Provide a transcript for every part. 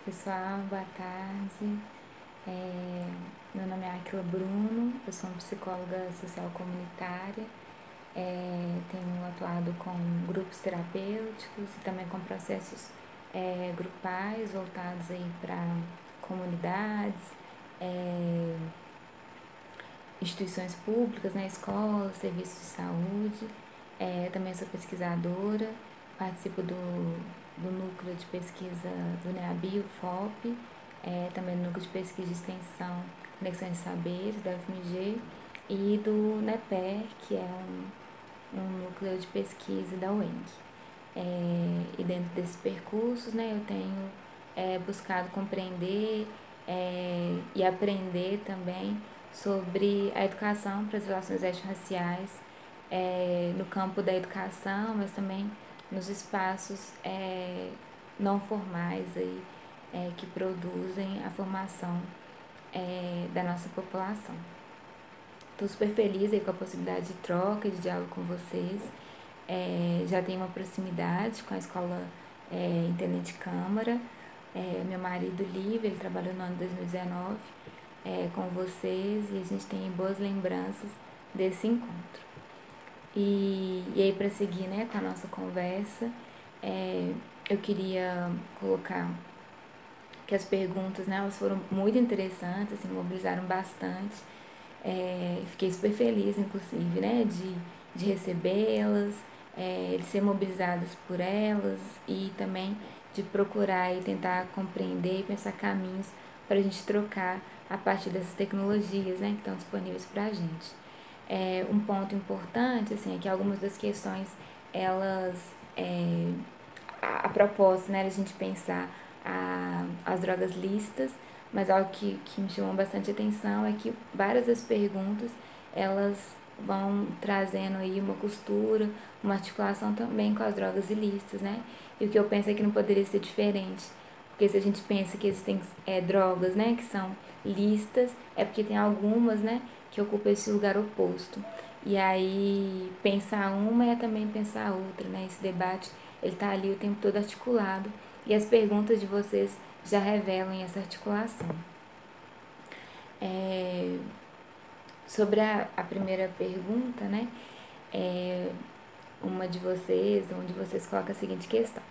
Pessoal, boa tarde. Meu nome é Aquila Bruno, eu sou uma psicóloga social comunitária, tenho atuado com grupos terapêuticos e também com processos grupais voltados aí para comunidades, instituições públicas, né, escolas, serviços de saúde. Também sou pesquisadora, participo do núcleo de pesquisa do NEABI, o FOP, também do núcleo de pesquisa de extensão Conexões de Saberes, da UFMG, e do NEPER, que é um núcleo de pesquisa da UENG. E dentro desses percursos, né, eu tenho buscado compreender e aprender também sobre a educação para as relações étnico-raciais no campo da educação, mas também nos espaços não formais aí, que produzem a formação da nossa população. Estou super feliz aí com a possibilidade de troca, de diálogo com vocês. Já tenho uma proximidade com a escola Intendente Câmara. Meu marido Lívia, ele trabalhou no ano 2019 com vocês e a gente tem boas lembranças desse encontro. E aí, para seguir, né, com a nossa conversa, eu queria colocar que as perguntas, né, elas foram muito interessantes, assim, mobilizaram bastante. Fiquei super feliz, inclusive, né, de recebê-las, de ser mobilizadas por elas e também de procurar e tentar compreender e pensar caminhos para a gente trocar a partir dessas tecnologias, né, que estão disponíveis para a gente. Um ponto importante, assim, é que algumas das questões, elas, a proposta, né, a gente pensar as drogas lícitas, mas algo que me chamou bastante atenção é que várias das perguntas, elas vão trazendo aí uma costura, uma articulação também com as drogas ilícitas, né? E o que eu penso é que não poderia ser diferente, porque se a gente pensa que existem drogas, né, que são lícitas, é porque tem algumas, né, que ocupam esse lugar oposto. E aí, pensar uma é também pensar a outra, né? Esse debate, ele tá ali o tempo todo articulado. E as perguntas de vocês já revelam essa articulação. Sobre a primeira pergunta, né? Um de vocês coloca a seguinte questão.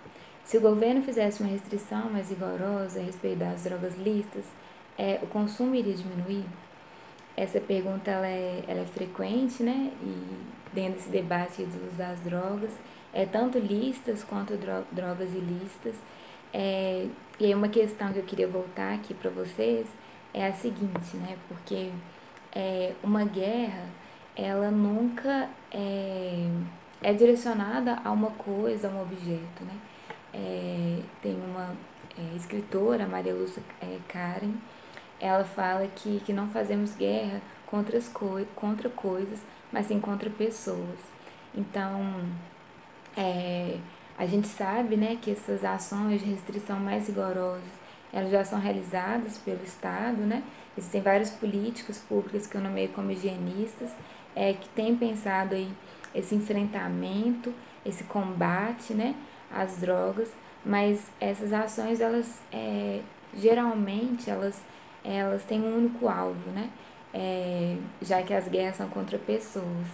Se o governo fizesse uma restrição mais rigorosa a respeito das drogas lícitas, o consumo iria diminuir? Essa pergunta ela é frequente, né? E dentro desse debate do uso das drogas, tanto lícitas quanto drogas ilícitas. E aí uma questão que eu queria voltar aqui para vocês é a seguinte, né? Porque uma guerra, ela nunca é direcionada a uma coisa, a um objeto, né? Tem uma escritora, Maria Lúcia Karen, ela fala que não fazemos guerra contra coisas, mas sim contra pessoas. Então, a gente sabe, né, que essas ações de restrição mais rigorosas, elas já são realizadas pelo Estado, né? Existem várias políticas públicas que eu nomeio como higienistas, que têm pensado aí esse enfrentamento, esse combate, né, às drogas, mas essas ações, elas geralmente, elas têm um único alvo, né? Já que as guerras são contra pessoas.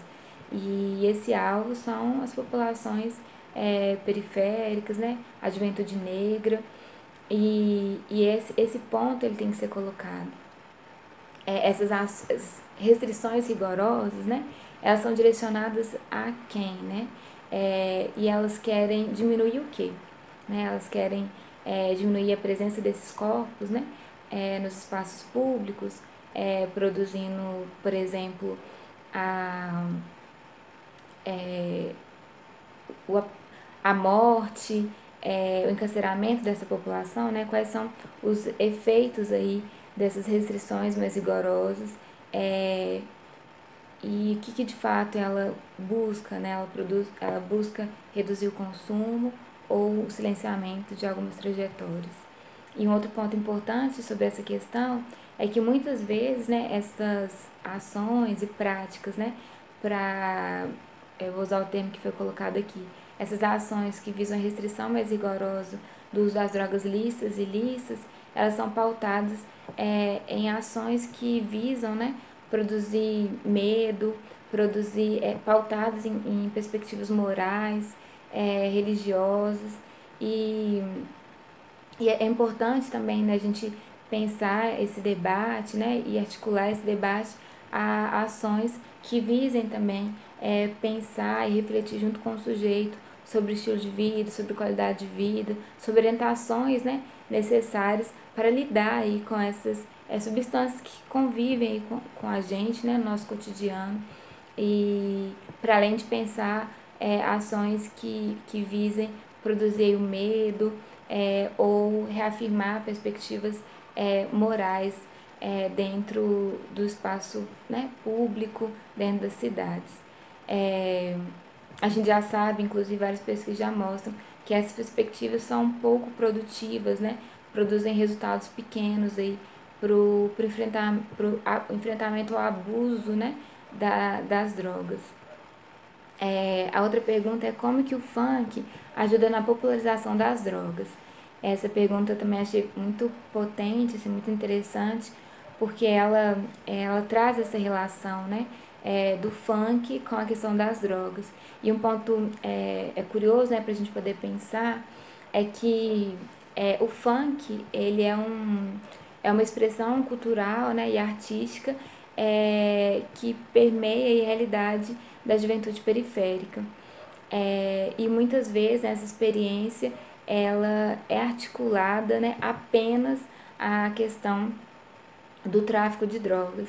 E esse alvo são as populações periféricas, né? A juventude negra. E esse ponto ele tem que ser colocado. Essas restrições rigorosas, né? Elas são direcionadas a quem, né? E elas querem diminuir o quê? Né? Elas querem diminuir a presença desses corpos, né? Nos espaços públicos, produzindo, por exemplo, a, a morte, o encarceramento dessa população, né? Quais são os efeitos aí dessas restrições mais rigorosas e o que de fato ela busca, né? Ela busca reduzir o consumo ou o silenciamento de algumas trajetórias. E um outro ponto importante sobre essa questão é que muitas vezes, né, essas ações e práticas, né, eu vou usar o termo que foi colocado aqui, essas ações que visam a restrição mais rigorosa do uso das drogas lícitas e ilícitas, elas são pautadas em ações que visam, né, produzir medo, pautadas em perspectivas morais, religiosas, e, e é importante também, né, a gente pensar esse debate, né, e articular esse debate a ações que visem também pensar e refletir junto com o sujeito sobre estilo de vida, sobre qualidade de vida, sobre orientações, né, necessárias para lidar aí com essas substâncias que convivem aí com a gente, né, no nosso cotidiano, e para além de pensar ações que visem produzir o medo ou reafirmar perspectivas morais dentro do espaço, né, público, dentro das cidades. A gente já sabe, inclusive várias pesquisas já mostram que essas perspectivas são pouco produtivas, né, produzem resultados pequenos aí pro enfrentamento ao abuso, né, das drogas. A outra pergunta é como que o funk ajuda na popularização das drogas. Essa pergunta eu também achei muito potente, assim, muito interessante, porque ela traz essa relação, né, do funk com a questão das drogas. E um ponto curioso, né, para a gente poder pensar, é que o funk ele é uma expressão cultural, né, e artística que permeia a realidade da juventude periférica. E muitas vezes essa experiência ela é articulada, né, apenas à questão do tráfico de drogas.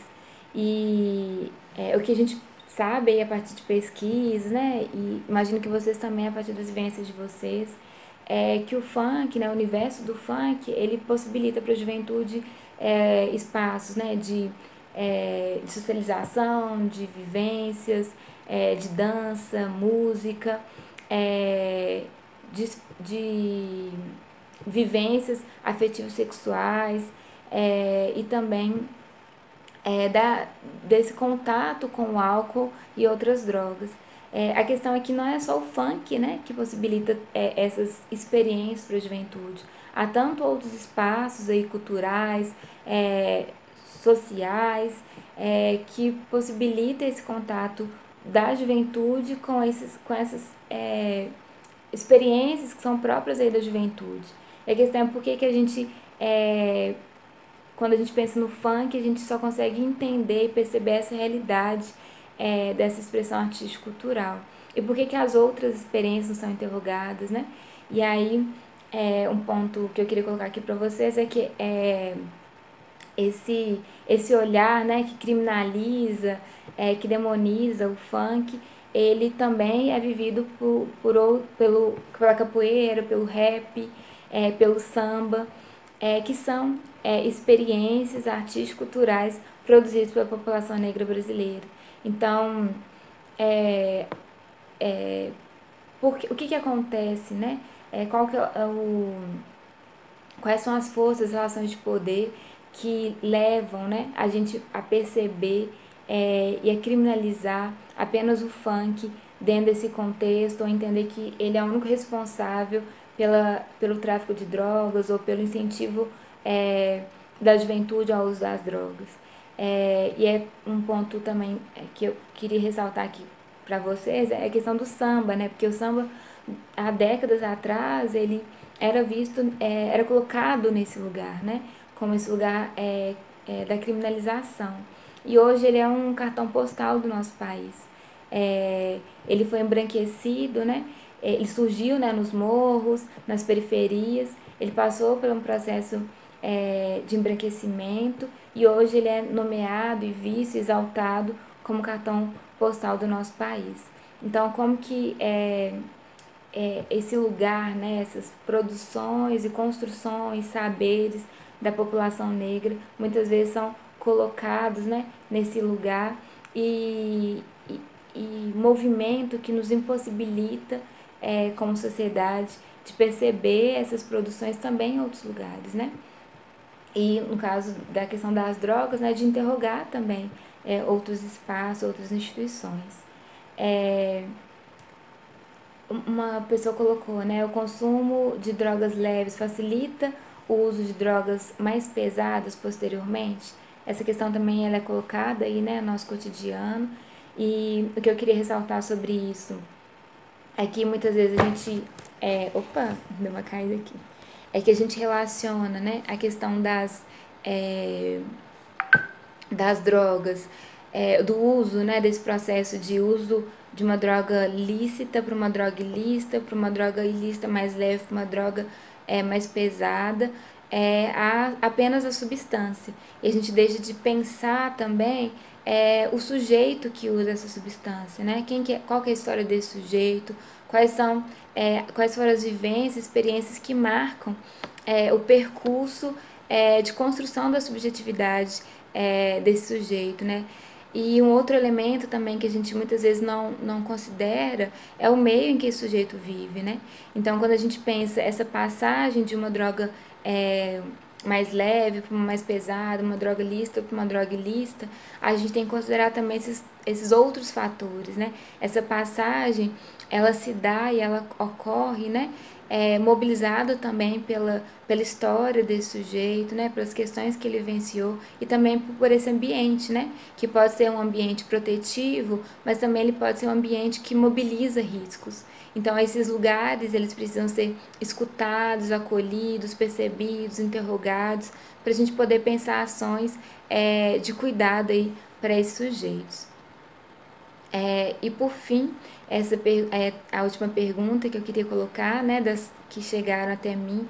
E o que a gente sabe aí a partir de pesquisas, né, e imagino que vocês também, a partir das vivências de vocês, é que o funk, né, o universo do funk, ele possibilita para a juventude espaços, né, de socialização, de vivências, de dança, música, é, de vivências afetivos sexuais e também desse contato com o álcool e outras drogas. A questão é que não é só o funk, né, que possibilita essas experiências para a juventude. Há tanto outros espaços aí culturais, sociais, que possibilita esse contato da juventude com essas experiências que são próprias aí da juventude. E a questão é por que a gente quando a gente pensa no funk, a gente só consegue entender e perceber essa realidade dessa expressão artístico-cultural. E por que as outras experiências não são interrogadas, né? E aí, um ponto que eu queria colocar aqui para vocês é que esse olhar, né, que criminaliza, que demoniza o funk, ele também é vivido pela capoeira, pelo rap, pelo samba, que são experiências artístico-culturais produzidas pela população negra brasileira. Então, o que acontece, né? Quais são as forças, as relações de poder que levam, né, a gente a perceber e a criminalizar apenas o funk dentro desse contexto, ou entender que ele é o único responsável pelo tráfico de drogas ou pelo incentivo da juventude ao uso das drogas. E é um ponto também que eu queria ressaltar aqui para vocês, é a questão do samba, né? Porque o samba, há décadas atrás, ele era visto, era colocado nesse lugar, né? Como esse lugar da criminalização. E hoje ele é um cartão postal do nosso país. Ele foi embranquecido, né? Ele surgiu, né, nos morros, nas periferias, ele passou por um processo de embranquecimento e hoje ele é nomeado e visto, exaltado como cartão postal do nosso país. Então, como que esse lugar, né, essas produções e construções, saberes da população negra, muitas vezes são colocados, né, nesse lugar e movimento que nos impossibilita, como sociedade, de perceber essas produções também em outros lugares, né? E no caso da questão das drogas, né, de interrogar também outros espaços, outras instituições. uma pessoa colocou, né? O consumo de drogas leves facilita o uso de drogas mais pesadas posteriormente. Essa questão também ela é colocada aí, né, no nosso cotidiano. E o que eu queria ressaltar sobre isso é que muitas vezes a gente. Opa, deu uma caída aqui. É que a gente relaciona, né, a questão é, das drogas, do uso, né, desse processo de uso de uma droga lícita para uma droga ilícita, para uma droga ilícita mais leve, para uma droga mais pesada, apenas a substância. E a gente deixa de pensar também o sujeito que usa essa substância, né? Qual que é a história desse sujeito, quais foram as vivências, experiências que marcam o percurso de construção da subjetividade desse sujeito, né? E um outro elemento também que a gente muitas vezes não considera é o meio em que esse sujeito vive, né? Então, quando a gente pensa essa passagem de uma droga mais leve para uma mais pesada, uma droga lícita para uma droga ilícita, a gente tem que considerar também esses outros fatores, né? Essa passagem, ela se dá e ela ocorre, né? Mobilizado também pela história desse sujeito, né, pelas questões que ele vivenciou e também por esse ambiente, né, que pode ser um ambiente protetivo, mas também ele pode ser um ambiente que mobiliza riscos. Então, esses lugares, eles precisam ser escutados, acolhidos, percebidos, interrogados, para a gente poder pensar ações de cuidado aí para esses sujeitos. E por fim, essa é a última pergunta que eu queria colocar, né, das que chegaram até mim,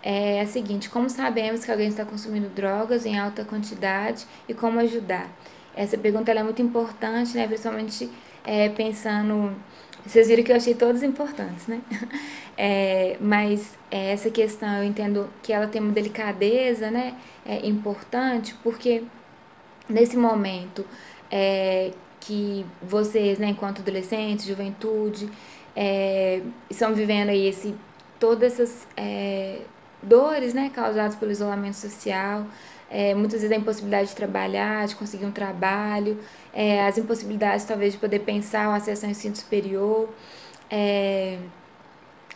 é a seguinte: como sabemos que alguém está consumindo drogas em alta quantidade e como ajudar? Essa pergunta ela é muito importante, né, principalmente pensando. Vocês viram que eu achei todas importantes, né? Mas essa questão eu entendo que ela tem uma delicadeza, né, importante, porque nesse momento que vocês, né, enquanto adolescentes, juventude, estão vivendo aí todas essas dores, né, causadas pelo isolamento social, muitas vezes a impossibilidade de trabalhar, de conseguir um trabalho, as impossibilidades talvez de poder pensar o acesso ao ensino superior, é,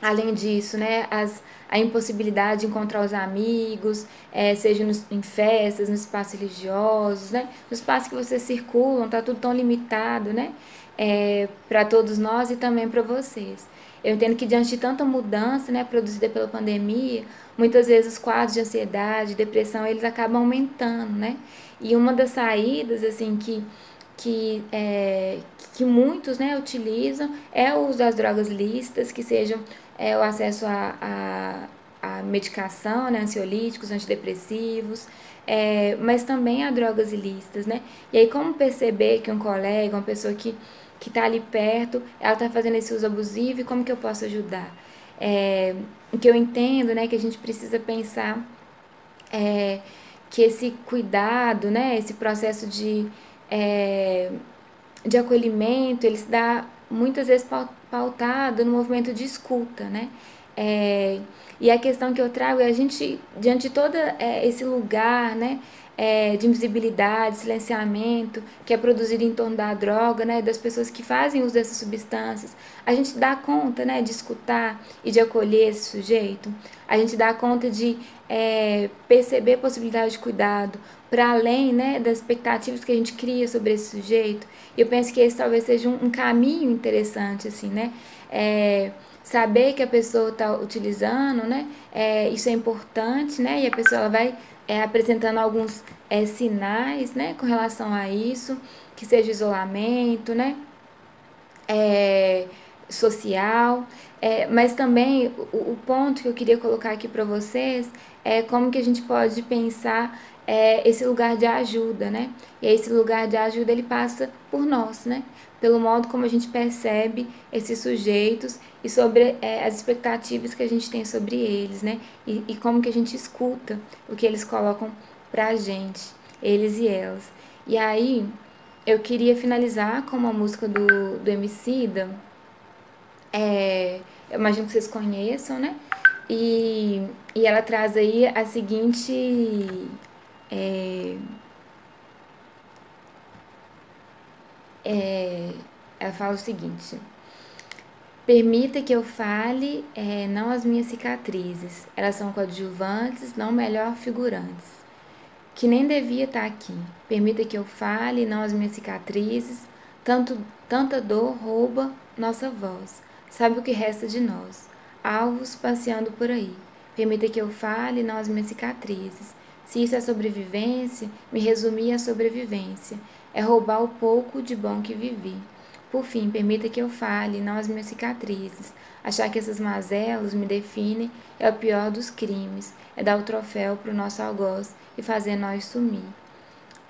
além disso, né, a impossibilidade de encontrar os amigos, seja em festas, nos espaços religiosos, né, nos espaços que vocês circulam, tá tudo tão limitado, né, para todos nós e também para vocês. Eu entendo que diante de tanta mudança, né, produzida pela pandemia, muitas vezes os quadros de ansiedade, depressão, eles acabam aumentando, né, e uma das saídas, assim, que, é, que muitos, né, utilizam é o uso das drogas lícitas, que sejam o acesso a medicação, né, ansiolíticos, antidepressivos, mas também a drogas ilícitas, né? E aí como perceber que um colega, uma pessoa que está ali perto, ela está fazendo esse uso abusivo e como que eu posso ajudar? O que eu entendo, né, que a gente precisa pensar é, que esse cuidado, né, esse processo é, de acolhimento, ele se dá muitas vezes pautado no movimento de escuta, né? E a questão que eu trago é a gente, diante de todo esse lugar, né, de invisibilidade, silenciamento, que é produzido em torno da droga, né, das pessoas que fazem uso dessas substâncias, a gente dá conta, né, de escutar e de acolher esse sujeito, a gente dá conta de perceber a possibilidade de cuidado, para além, né, das expectativas que a gente cria sobre esse sujeito. E eu penso que esse talvez seja um caminho interessante, assim, né? Saber que a pessoa está utilizando, né? Isso é importante, né? E a pessoa ela vai apresentando alguns sinais, né? Com relação a isso, que seja isolamento, né? é, Social, mas também o ponto que eu queria colocar aqui para vocês é como que a gente pode pensar esse lugar de ajuda, né? E esse lugar de ajuda ele passa por nós, né? Pelo modo como a gente percebe esses sujeitos e sobre as expectativas que a gente tem sobre eles, né? E como que a gente escuta o que eles colocam pra gente, eles e elas. E aí, eu queria finalizar com uma música do Emicida, eu imagino que vocês conheçam, né? E ela traz aí a seguinte. é, ela fala o seguinte: Permita que eu fale, não as minhas cicatrizes. Elas são coadjuvantes, não melhor figurantes. Que nem devia estar aqui. Permita que eu fale, não as minhas cicatrizes. Tanta dor rouba nossa voz. Sabe o que resta de nós? Alvos passeando por aí. Permita que eu fale, não as minhas cicatrizes. Se isso é sobrevivência, me resumir à sobrevivência. É roubar o pouco de bom que vivi. Por fim, permita que eu fale, não as minhas cicatrizes. Achar que essas mazelas me definem é o pior dos crimes. É dar o troféu pro nosso algoz e fazer nós sumir.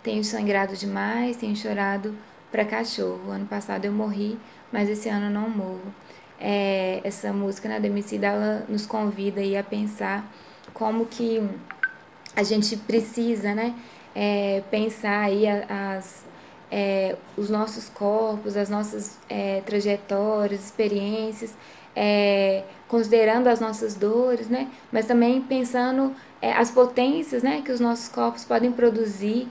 Tenho sangrado demais, tenho chorado pra cachorro. Ano passado eu morri, mas esse ano eu não morro. Essa música, né, da Emicida, ela nos convida aí a pensar como que a gente precisa, né, pensar aí os nossos corpos, as nossas trajetórias, experiências, considerando as nossas dores, né, mas também pensando as potências, né, que os nossos corpos podem produzir,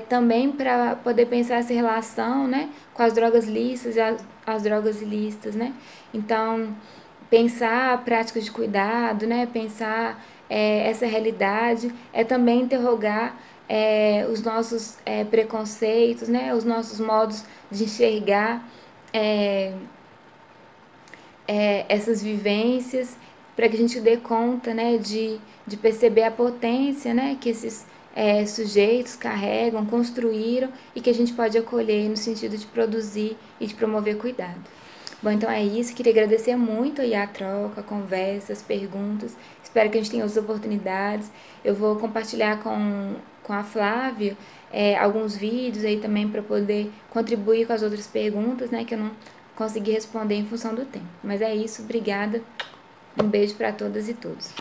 também para poder pensar essa relação, né, com as drogas lícitas e as drogas ilícitas, né. Então, pensar práticas de cuidado, né, pensar essa realidade, também interrogar os nossos preconceitos, né, os nossos modos de enxergar essas vivências, para que a gente dê conta, né, de perceber a potência, né, que esses sujeitos carregam, construíram e que a gente pode acolher no sentido de produzir e de promover cuidado. Bom, então é isso. Queria agradecer muito aí a troca, a conversa, as perguntas. Espero que a gente tenha outras oportunidades. Eu vou compartilhar com a Flávia alguns vídeos aí também para poder contribuir com as outras perguntas, né, que eu não consegui responder em função do tempo. Mas é isso. Obrigada. Um beijo para todas e todos.